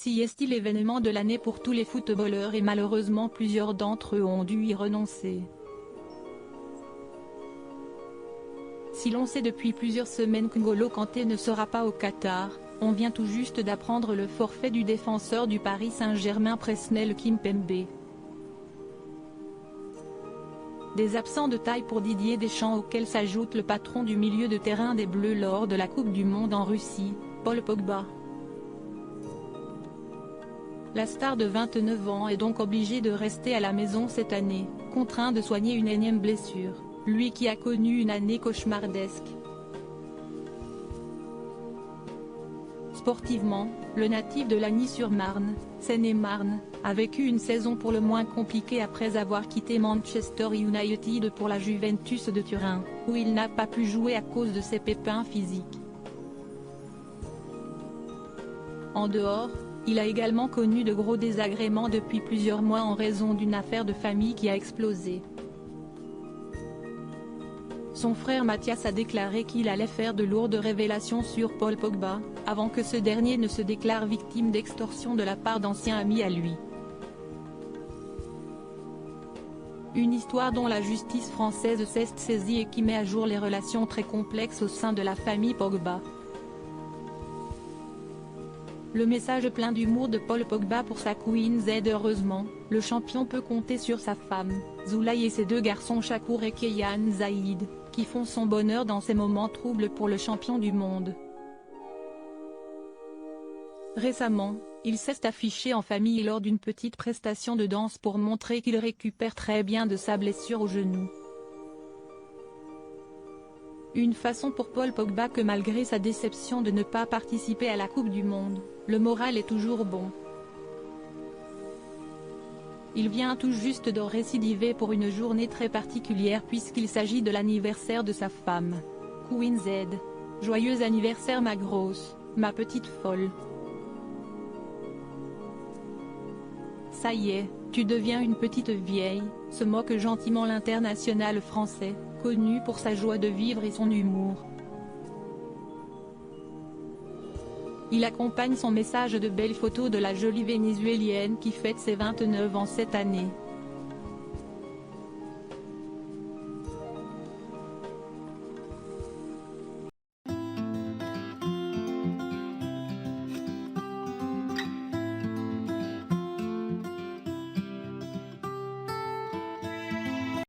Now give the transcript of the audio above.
Si est-il l'événement de l'année pour tous les footballeurs et malheureusement plusieurs d'entre eux ont dû y renoncer. Si l'on sait depuis plusieurs semaines qu'Ngolo Kanté ne sera pas au Qatar, on vient tout juste d'apprendre le forfait du défenseur du Paris Saint-Germain Presnel Kimpembe. Des absents de taille pour Didier Deschamps auxquels s'ajoute le patron du milieu de terrain des Bleus lors de la Coupe du Monde en Russie, Paul Pogba. La star de 29 ans est donc obligé de rester à la maison cette année, contraint de soigner une énième blessure, lui qui a connu une année cauchemardesque. Sportivement, le natif de Lagny-sur-Marne, Seine-et-Marne, a vécu une saison pour le moins compliquée après avoir quitté Manchester United pour la Juventus de Turin, où il n'a pas pu jouer à cause de ses pépins physiques. En dehors, il a également connu de gros désagréments depuis plusieurs mois en raison d'une affaire de famille qui a explosé. Son frère Mathias a déclaré qu'il allait faire de lourdes révélations sur Paul Pogba, avant que ce dernier ne se déclare victime d'extorsion de la part d'anciens amis à lui. Une histoire dont la justice française s'est saisie et qui met à jour les relations très complexes au sein de la famille Pogba. Le message plein d'humour de Paul Pogba pour sa Queen Z. Heureusement, le champion peut compter sur sa femme, Zulay et ses deux garçons Shakur et Keyan Zaïd, qui font son bonheur dans ces moments troubles pour le champion du monde. Récemment, il s'est affiché en famille lors d'une petite prestation de danse pour montrer qu'il récupère très bien de sa blessure au genou. Une façon pour Paul Pogba que malgré sa déception de ne pas participer à la Coupe du Monde, le moral est toujours bon. Il vient tout juste de récidiver pour une journée très particulière puisqu'il s'agit de l'anniversaire de sa femme. Queen Z. Joyeux anniversaire ma grosse, ma petite folle. Ça y est, tu deviens une petite vieille, se moque gentiment l'international français, connu pour sa joie de vivre et son humour. Il accompagne son message de belles photos de la jolie vénézuélienne qui fête ses 29 ans cette année.